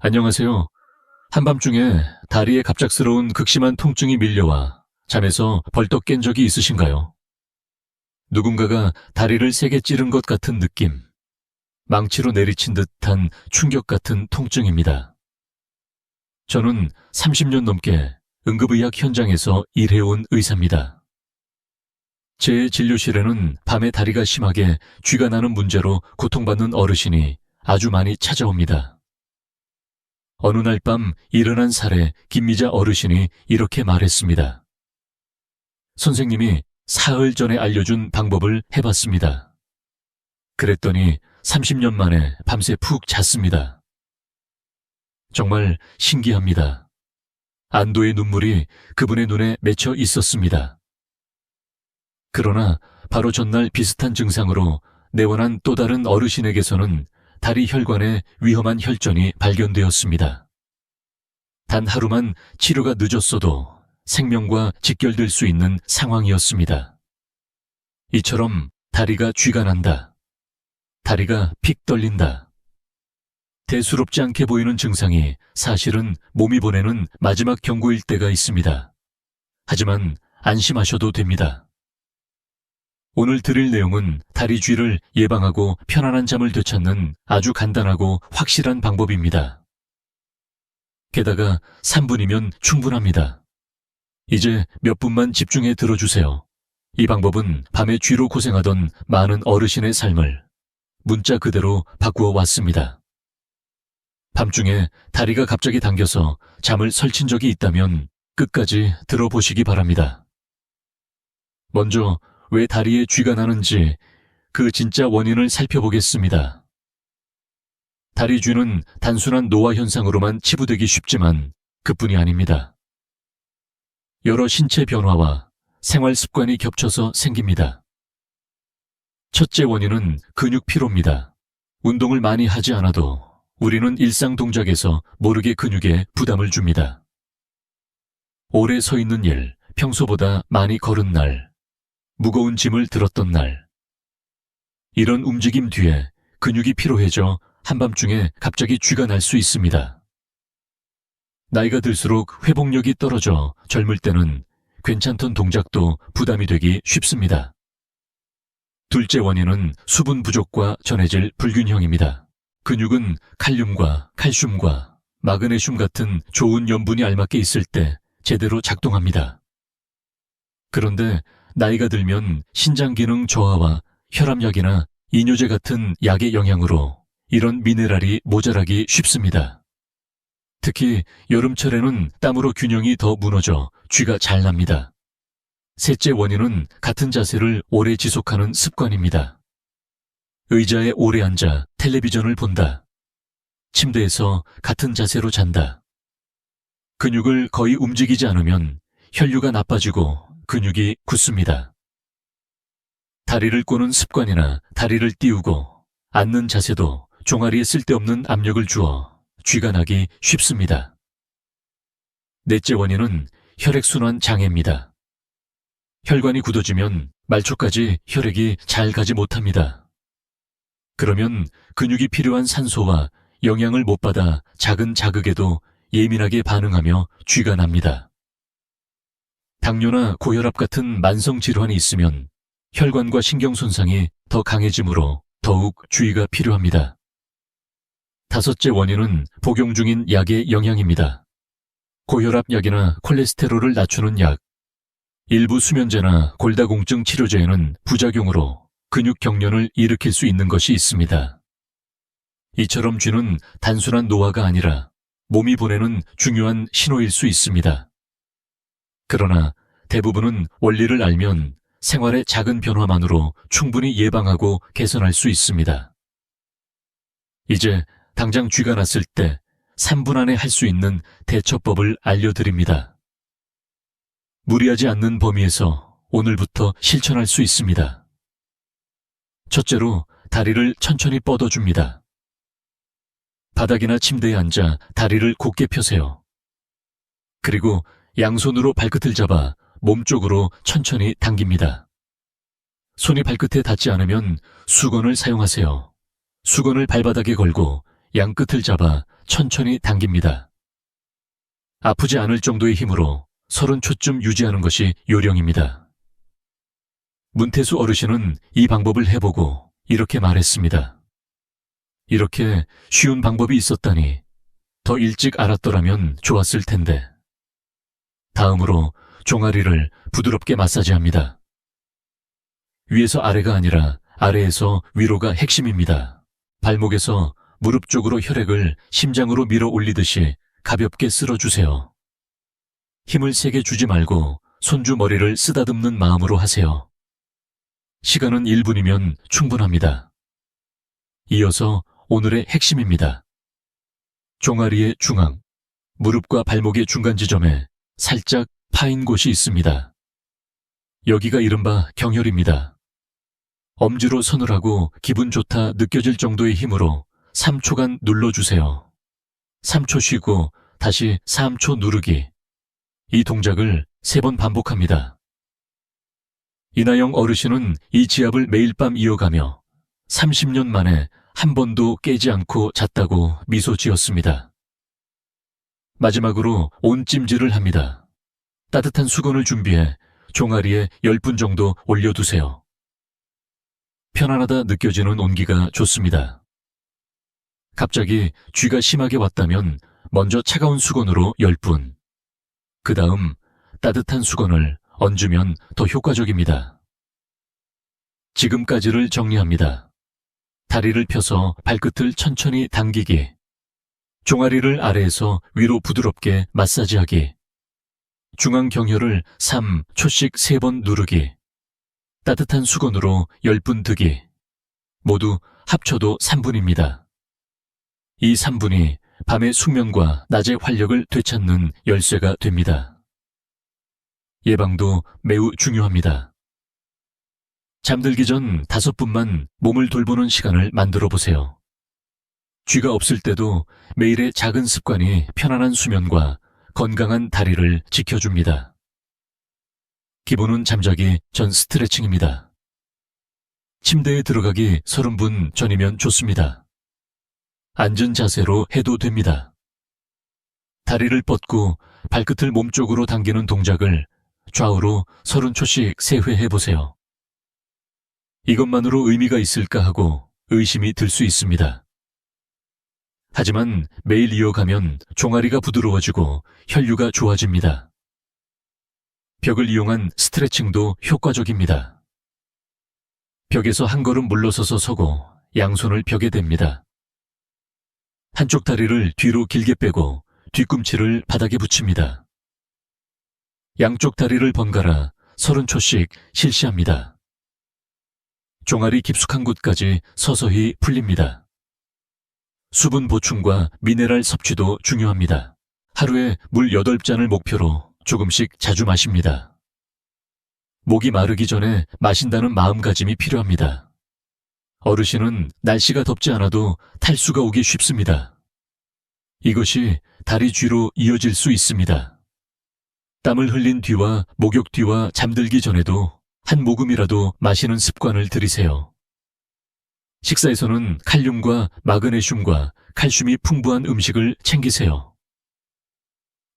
안녕하세요. 한밤중에 다리에 갑작스러운 극심한 통증이 밀려와 잠에서 벌떡 깬 적이 있으신가요? 누군가가 다리를 세게 찌른 것 같은 느낌, 망치로 내리친 듯한 충격 같은 통증입니다. 저는 30년 넘게 응급의학 현장에서 일해온 의사입니다. 제 진료실에는 밤에 다리가 심하게 쥐가 나는 문제로 고통받는 어르신이 아주 많이 찾아옵니다. 어느 날 밤 일어난 사례 김미자 어르신이 이렇게 말했습니다. 선생님이 사흘 전에 알려준 방법을 해봤습니다. 그랬더니 30년 만에 밤새 푹 잤습니다. 정말 신기합니다. 안도의 눈물이 그분의 눈에 맺혀 있었습니다. 그러나 바로 전날 비슷한 증상으로 내원한 또 다른 어르신에게서는 다리 혈관에 위험한 혈전이 발견되었습니다. 단 하루만 치료가 늦었어도 생명과 직결될 수 있는 상황이었습니다. 이처럼 다리가 쥐가 난다. 다리가 픽 떨린다. 대수롭지 않게 보이는 증상이 사실은 몸이 보내는 마지막 경고일 때가 있습니다. 하지만 안심하셔도 됩니다. 오늘 드릴 내용은 다리 쥐를 예방하고 편안한 잠을 되찾는 아주 간단하고 확실한 방법입니다. 게다가 3분이면 충분합니다. 이제 몇 분만 집중해 들어주세요. 이 방법은 밤에 쥐로 고생하던 많은 어르신의 삶을 문자 그대로 바꾸어 왔습니다. 밤중에 다리가 갑자기 당겨서 잠을 설친 적이 있다면 끝까지 들어보시기 바랍니다. 먼저 왜 다리에 쥐가 나는지 그 진짜 원인을 살펴보겠습니다. 다리 쥐는 단순한 노화 현상으로만 치부되기 쉽지만 그뿐이 아닙니다. 여러 신체 변화와 생활 습관이 겹쳐서 생깁니다. 첫째 원인은 근육 피로입니다. 운동을 많이 하지 않아도 우리는 일상 동작에서 모르게 근육에 부담을 줍니다. 오래 서 있는 일, 평소보다 많이 걸은 날, 무거운 짐을 들었던 날. 이런 움직임 뒤에 근육이 피로해져 한밤중에 갑자기 쥐가 날 수 있습니다. 나이가 들수록 회복력이 떨어져 젊을 때는 괜찮던 동작도 부담이 되기 쉽습니다. 둘째 원인은 수분 부족과 전해질 불균형입니다. 근육은 칼륨과 칼슘과 마그네슘 같은 좋은 염분이 알맞게 있을 때 제대로 작동합니다. 그런데 나이가 들면 신장 기능 저하와 혈압약이나 이뇨제 같은 약의 영향으로 이런 미네랄이 모자라기 쉽습니다. 특히 여름철에는 땀으로 균형이 더 무너져 쥐가 잘 납니다. 셋째 원인은 같은 자세를 오래 지속하는 습관입니다. 의자에 오래 앉아 텔레비전을 본다. 침대에서 같은 자세로 잔다. 근육을 거의 움직이지 않으면 혈류가 나빠지고 근육이 굳습니다. 다리를 꼬는 습관이나 다리를 띄우고 앉는 자세도 종아리에 쓸데없는 압력을 주어 쥐가 나기 쉽습니다. 넷째 원인은 혈액순환 장애입니다. 혈관이 굳어지면 말초까지 혈액이 잘 가지 못합니다. 그러면 근육이 필요한 산소와 영양을 못 받아 작은 자극에도 예민하게 반응하며 쥐가 납니다. 당뇨나 고혈압 같은 만성 질환이 있으면 혈관과 신경 손상이 더 강해지므로 더욱 주의가 필요합니다. 다섯째 원인은 복용 중인 약의 영향입니다. 고혈압 약이나 콜레스테롤을 낮추는 약, 일부 수면제나 골다공증 치료제에는 부작용으로 근육 경련을 일으킬 수 있는 것이 있습니다. 이처럼 쥐는 단순한 노화가 아니라 몸이 보내는 중요한 신호일 수 있습니다. 그러나 대부분은 원리를 알면 생활의 작은 변화만으로 충분히 예방하고 개선할 수 있습니다. 이제 당장 쥐가 났을 때 3분 안에 할 수 있는 대처법을 알려드립니다. 무리하지 않는 범위에서 오늘부터 실천할 수 있습니다. 첫째로 다리를 천천히 뻗어줍니다. 바닥이나 침대에 앉아 다리를 곧게 펴세요. 그리고 양손으로 발끝을 잡아 몸쪽으로 천천히 당깁니다. 손이 발끝에 닿지 않으면 수건을 사용하세요. 수건을 발바닥에 걸고 양끝을 잡아 천천히 당깁니다. 아프지 않을 정도의 힘으로 30초쯤 유지하는 것이 요령입니다. 문태수 어르신은 이 방법을 해보고 이렇게 말했습니다. 이렇게 쉬운 방법이 있었다니 더 일찍 알았더라면 좋았을 텐데. 다음으로 종아리를 부드럽게 마사지합니다. 위에서 아래가 아니라 아래에서 위로가 핵심입니다. 발목에서 무릎 쪽으로 혈액을 심장으로 밀어 올리듯이 가볍게 쓸어주세요. 힘을 세게 주지 말고 손주 머리를 쓰다듬는 마음으로 하세요. 시간은 1분이면 충분합니다. 이어서 오늘의 핵심입니다. 종아리의 중앙, 무릎과 발목의 중간 지점에 살짝 파인 곳이 있습니다. 여기가 이른바 경혈입니다. 엄지로 손을 하고 기분 좋다 느껴질 정도의 힘으로 3초간 눌러주세요. 3초 쉬고 다시 3초 누르기. 이 동작을 3번 반복합니다. 이나영 어르신은 이 지압을 매일 밤 이어가며 30년 만에 한 번도 깨지 않고 잤다고 미소 지었습니다. 마지막으로 온찜질을 합니다. 따뜻한 수건을 준비해 종아리에 10분 정도 올려두세요. 편안하다 느껴지는 온기가 좋습니다. 갑자기 쥐가 심하게 왔다면 먼저 차가운 수건으로 10분, 그 다음 따뜻한 수건을 얹으면 더 효과적입니다. 지금까지를 정리합니다. 다리를 펴서 발끝을 천천히 당기기, 종아리를 아래에서 위로 부드럽게 마사지하기, 중앙 경혈을 3초씩 3번 누르기, 따뜻한 수건으로 10분 드기, 모두 합쳐도 3분입니다. 이 3분이 밤의 숙면과 낮의 활력을 되찾는 열쇠가 됩니다. 예방도 매우 중요합니다. 잠들기 전 5분만 몸을 돌보는 시간을 만들어 보세요. 쥐가 없을 때도 매일의 작은 습관이 편안한 수면과 건강한 다리를 지켜줍니다. 기본은 잠자기 전 스트레칭입니다. 침대에 들어가기 30분 전이면 좋습니다. 앉은 자세로 해도 됩니다. 다리를 뻗고 발끝을 몸쪽으로 당기는 동작을 좌우로 30초씩 3회 해보세요. 이것만으로 의미가 있을까 하고 의심이 들 수 있습니다. 하지만 매일 이어가면 종아리가 부드러워지고 혈류가 좋아집니다. 벽을 이용한 스트레칭도 효과적입니다. 벽에서 한 걸음 물러서서 서고 양손을 벽에 댑니다. 한쪽 다리를 뒤로 길게 빼고 뒤꿈치를 바닥에 붙입니다. 양쪽 다리를 번갈아 30초씩 실시합니다. 종아리 깊숙한 곳까지 서서히 풀립니다. 수분 보충과 미네랄 섭취도 중요합니다. 하루에 물 8잔을 목표로 조금씩 자주 마십니다. 목이 마르기 전에 마신다는 마음가짐이 필요합니다. 어르신은 날씨가 덥지 않아도 탈수가 오기 쉽습니다. 이것이 다리 쥐로 이어질 수 있습니다. 땀을 흘린 뒤와 목욕 뒤와 잠들기 전에도 한 모금이라도 마시는 습관을 들이세요. 식사에서는 칼륨과 마그네슘과 칼슘이 풍부한 음식을 챙기세요.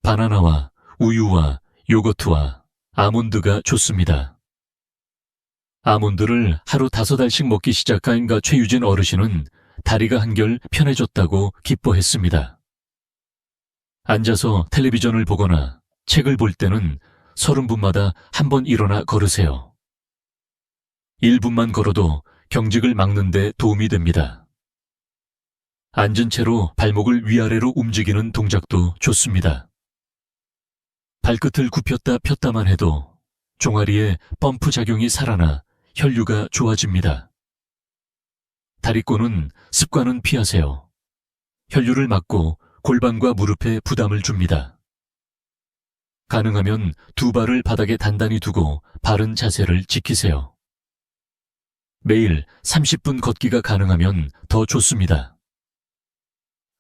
바나나와 우유와 요거트와 아몬드가 좋습니다. 아몬드를 하루 5알씩 먹기 시작한 최유진 어르신은 다리가 한결 편해졌다고 기뻐했습니다. 앉아서 텔레비전을 보거나 책을 볼 때는 30분마다 한 번 일어나 걸으세요. 1분만 걸어도 경직을 막는 데 도움이 됩니다. 앉은 채로 발목을 위아래로 움직이는 동작도 좋습니다. 발끝을 굽혔다 폈다만 해도 종아리에 펌프 작용이 살아나 혈류가 좋아집니다. 다리꼬는 습관은 피하세요. 혈류를 막고 골반과 무릎에 부담을 줍니다. 가능하면 2발을 바닥에 단단히 두고 바른 자세를 지키세요. 매일 30분 걷기가 가능하면 더 좋습니다.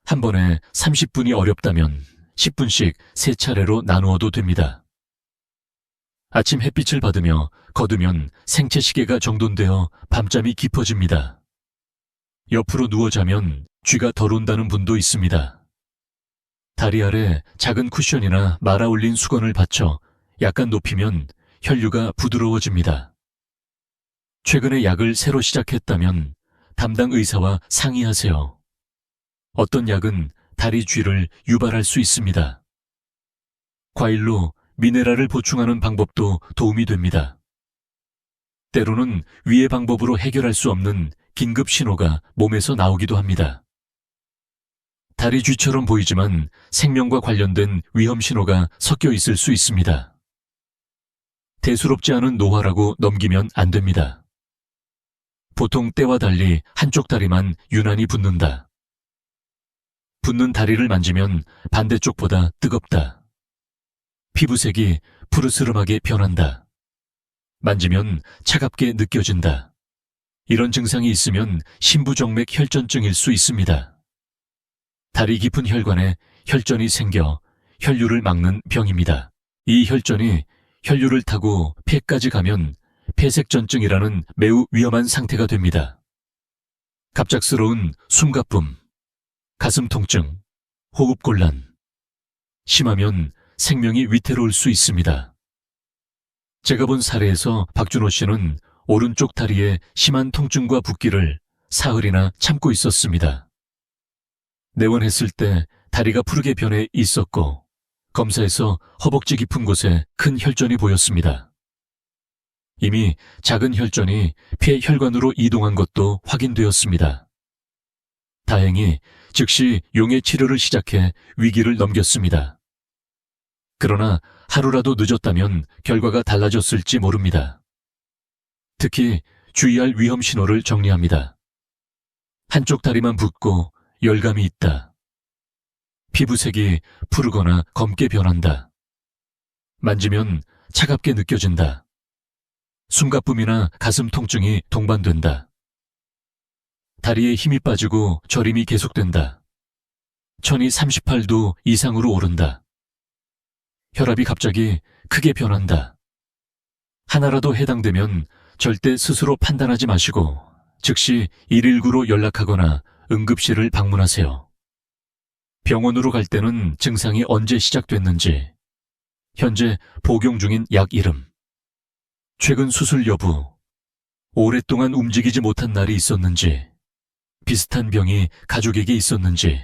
한 번에 30분이 어렵다면 10분씩 3차례로 나누어도 됩니다. 아침 햇빛을 받으며 걷으면 생체 시계가 정돈되어 밤잠이 깊어집니다. 옆으로 누워 자면 쥐가 덜 온다는 분도 있습니다. 다리 아래 작은 쿠션이나 말아 올린 수건을 받쳐 약간 높이면 혈류가 부드러워집니다. 최근에 약을 새로 시작했다면 담당 의사와 상의하세요. 어떤 약은 다리 쥐를 유발할 수 있습니다. 과일로 미네랄을 보충하는 방법도 도움이 됩니다. 때로는 위의 방법으로 해결할 수 없는 긴급 신호가 몸에서 나오기도 합니다. 다리 쥐처럼 보이지만 생명과 관련된 위험 신호가 섞여 있을 수 있습니다. 대수롭지 않은 노화라고 넘기면 안 됩니다. 보통 때와 달리 한쪽 다리만 유난히 붓는다. 붓는 다리를 만지면 반대쪽보다 뜨겁다. 피부색이 푸르스름하게 변한다. 만지면 차갑게 느껴진다. 이런 증상이 있으면 심부정맥 혈전증일 수 있습니다. 다리 깊은 혈관에 혈전이 생겨 혈류를 막는 병입니다. 이 혈전이 혈류를 타고 폐까지 가면 폐색전증이라는 매우 위험한 상태가 됩니다. 갑작스러운 숨가쁨, 가슴 통증, 호흡곤란, 심하면 생명이 위태로울 수 있습니다. 제가 본 사례에서 박준호 씨는 오른쪽 다리에 심한 통증과 붓기를 사흘이나 참고 있었습니다. 내원했을 때 다리가 푸르게 변해 있었고 검사에서 허벅지 깊은 곳에 큰 혈전이 보였습니다. 이미 작은 혈전이 폐 혈관으로 이동한 것도 확인되었습니다. 다행히 즉시 용의 치료를 시작해 위기를 넘겼습니다. 그러나 하루라도 늦었다면 결과가 달라졌을지 모릅니다. 특히 주의할 위험 신호를 정리합니다. 한쪽 다리만 붓고 열감이 있다. 피부색이 푸르거나 검게 변한다. 만지면 차갑게 느껴진다. 숨가쁨이나 가슴 통증이 동반된다. 다리에 힘이 빠지고 저림이 계속된다. 천이 38도 이상으로 오른다. 혈압이 갑자기 크게 변한다. 하나라도 해당되면 절대 스스로 판단하지 마시고 즉시 119로 연락하거나 응급실을 방문하세요. 병원으로 갈 때는 증상이 언제 시작됐는지, 현재 복용 중인 약 이름, 최근 수술 여부, 오랫동안 움직이지 못한 날이 있었는지, 비슷한 병이 가족에게 있었는지,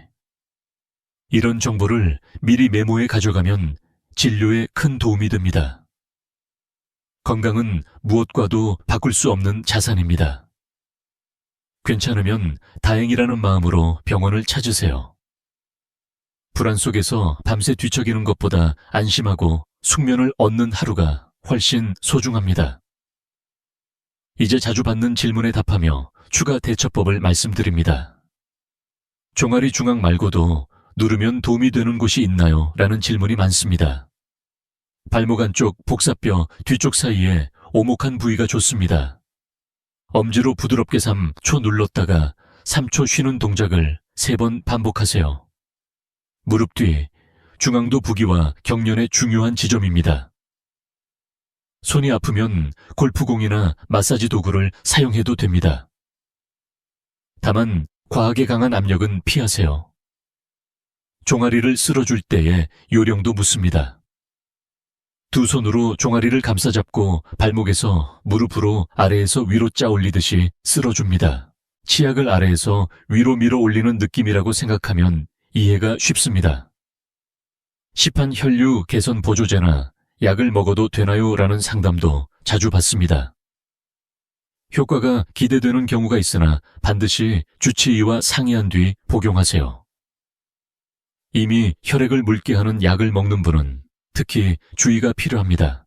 이런 정보를 미리 메모해 가져가면 진료에 큰 도움이 됩니다. 건강은 무엇과도 바꿀 수 없는 자산입니다. 괜찮으면 다행이라는 마음으로 병원을 찾으세요. 불안 속에서 밤새 뒤척이는 것보다 안심하고 숙면을 얻는 하루가 훨씬 소중합니다. 이제 자주 받는 질문에 답하며 추가 대처법을 말씀드립니다. 종아리 중앙 말고도 누르면 도움이 되는 곳이 있나요? 라는 질문이 많습니다. 발목 안쪽 복사뼈 뒤쪽 사이에 오목한 부위가 좋습니다. 엄지로 부드럽게 3초 눌렀다가 3초 쉬는 동작을 3번 반복하세요. 무릎 뒤, 중앙도 부기와 경련의 중요한 지점입니다. 손이 아프면 골프공이나 마사지 도구를 사용해도 됩니다. 다만 과하게 강한 압력은 피하세요. 종아리를 쓸어줄 때에 요령도 묻습니다. 두 손으로 종아리를 감싸잡고 발목에서 무릎으로 아래에서 위로 짜 올리듯이 쓸어줍니다. 치약을 아래에서 위로 밀어 올리는 느낌이라고 생각하면 이해가 쉽습니다. 시판 혈류 개선 보조제나 약을 먹어도 되나요? 라는 상담도 자주 받습니다. 효과가 기대되는 경우가 있으나 반드시 주치의와 상의한 뒤 복용하세요. 이미 혈액을 묽게 하는 약을 먹는 분은 특히 주의가 필요합니다.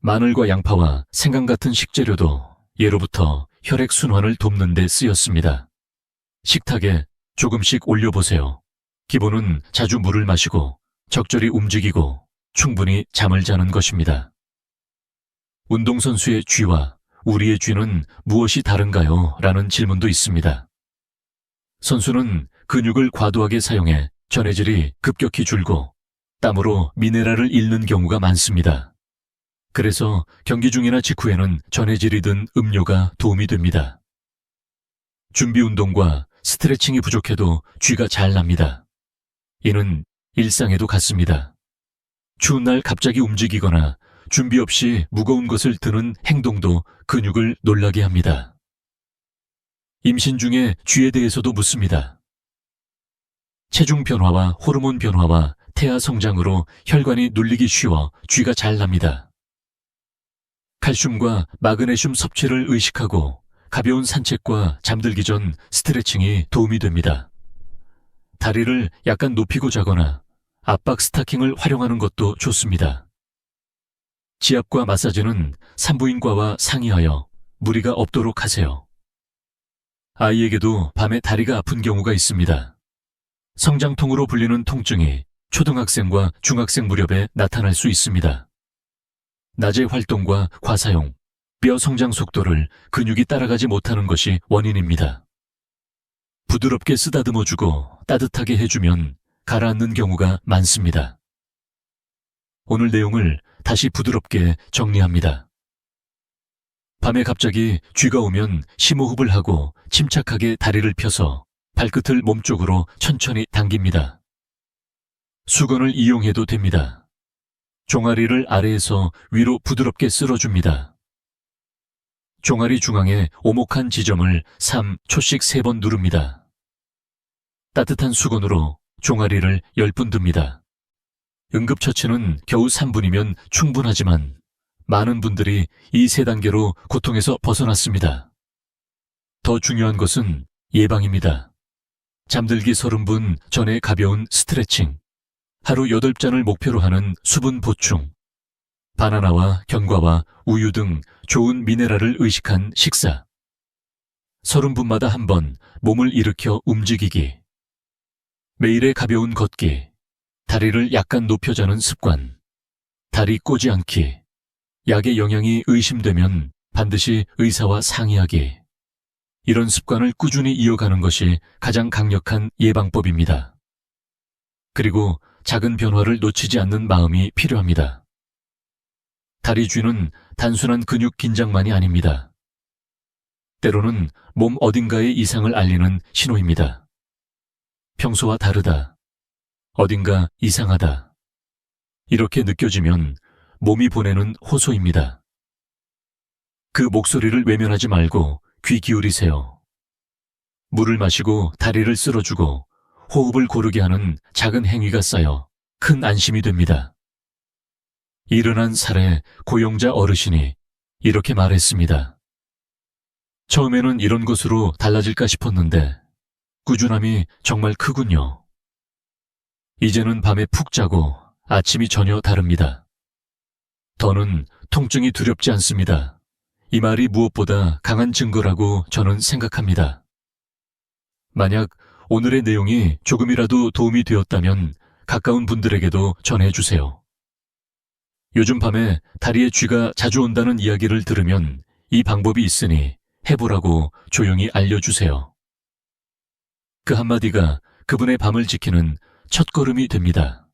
마늘과 양파와 생강 같은 식재료도 예로부터 혈액 순환을 돕는 데 쓰였습니다. 식탁에 조금씩 올려보세요. 기본은 자주 물을 마시고 적절히 움직이고 충분히 잠을 자는 것입니다. 운동선수의 쥐와 우리의 쥐는 무엇이 다른가요? 라는 질문도 있습니다. 선수는 근육을 과도하게 사용해 전해질이 급격히 줄고 땀으로 미네랄을 잃는 경우가 많습니다. 그래서 경기 중이나 직후에는 전해질이 든 음료가 도움이 됩니다. 준비 운동과 스트레칭이 부족해도 쥐가 잘 납니다. 이는 일상에도 같습니다. 추운 날 갑자기 움직이거나 준비 없이 무거운 것을 드는 행동도 근육을 놀라게 합니다. 임신 중에 쥐에 대해서도 묻습니다. 체중 변화와 호르몬 변화와 태아 성장으로 혈관이 눌리기 쉬워 쥐가 잘 납니다. 칼슘과 마그네슘 섭취를 의식하고 가벼운 산책과 잠들기 전 스트레칭이 도움이 됩니다. 다리를 약간 높이고 자거나 압박 스타킹을 활용하는 것도 좋습니다. 지압과 마사지는 산부인과와 상의하여 무리가 없도록 하세요. 아이에게도 밤에 다리가 아픈 경우가 있습니다. 성장통으로 불리는 통증이 초등학생과 중학생 무렵에 나타날 수 있습니다. 낮의 활동과 과사용, 뼈 성장 속도를 근육이 따라가지 못하는 것이 원인입니다. 부드럽게 쓰다듬어주고 따뜻하게 해주면 가라앉는 경우가 많습니다. 오늘 내용을 다시 부드럽게 정리합니다. 밤에 갑자기 쥐가 오면 심호흡을 하고 침착하게 다리를 펴서 발끝을 몸쪽으로 천천히 당깁니다. 수건을 이용해도 됩니다. 종아리를 아래에서 위로 부드럽게 쓸어줍니다. 종아리 중앙에 오목한 지점을 3초씩 3번 누릅니다. 따뜻한 수건으로 종아리를 10분 듭니다. 응급처치는 겨우 3분이면 충분하지만 많은 분들이 이 3단계로 고통에서 벗어났습니다. 더 중요한 것은 예방입니다. 잠들기 30분 전에 가벼운 스트레칭, 하루 8잔을 목표로 하는 수분 보충, 바나나와 견과와 우유 등 좋은 미네랄을 의식한 식사, 30분마다 한 번 몸을 일으켜 움직이기, 매일의 가벼운 걷기, 다리를 약간 높여 자는 습관, 다리 꼬지 않기, 약의 영향이 의심되면 반드시 의사와 상의하기. 이런 습관을 꾸준히 이어가는 것이 가장 강력한 예방법입니다. 그리고 작은 변화를 놓치지 않는 마음이 필요합니다. 다리 쥐는 단순한 근육 긴장만이 아닙니다. 때로는 몸 어딘가의 이상을 알리는 신호입니다. 평소와 다르다. 어딘가 이상하다. 이렇게 느껴지면 몸이 보내는 호소입니다. 그 목소리를 외면하지 말고 귀 기울이세요. 물을 마시고 다리를 쓸어주고 호흡을 고르게 하는 작은 행위가 쌓여 큰 안심이 됩니다. 일어난 사례 고용자 어르신이 이렇게 말했습니다. 처음에는 이런 것으로 달라질까 싶었는데 꾸준함이 정말 크군요. 이제는 밤에 푹 자고 아침이 전혀 다릅니다. 더는 통증이 두렵지 않습니다. 이 말이 무엇보다 강한 증거라고 저는 생각합니다. 만약 오늘의 내용이 조금이라도 도움이 되었다면 가까운 분들에게도 전해주세요. 요즘 밤에 다리에 쥐가 자주 온다는 이야기를 들으면 이 방법이 있으니 해보라고 조용히 알려주세요. 그 한마디가 그분의 밤을 지키는 첫걸음이 됩니다.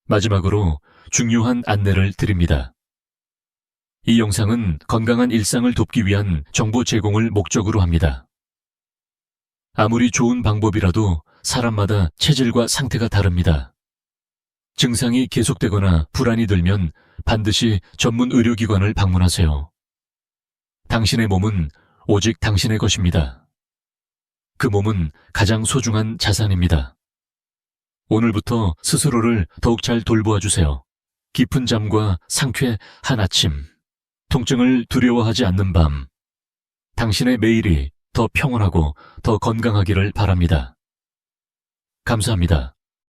마지막으로 중요한 안내를 드립니다. 이 영상은 건강한 일상을 돕기 위한 정보 제공을 목적으로 합니다. 아무리 좋은 방법이라도 사람마다 체질과 상태가 다릅니다. 증상이 계속되거나 불안이 들면 반드시 전문 의료기관을 방문하세요. 당신의 몸은 오직 당신의 것입니다. 그 몸은 가장 소중한 자산입니다. 오늘부터 스스로를 더욱 잘 돌보아 주세요. 깊은 잠과 상쾌한 아침, 통증을 두려워하지 않는 밤, 당신의 매일이 더 평온하고 더 건강하기를 바랍니다. 감사합니다.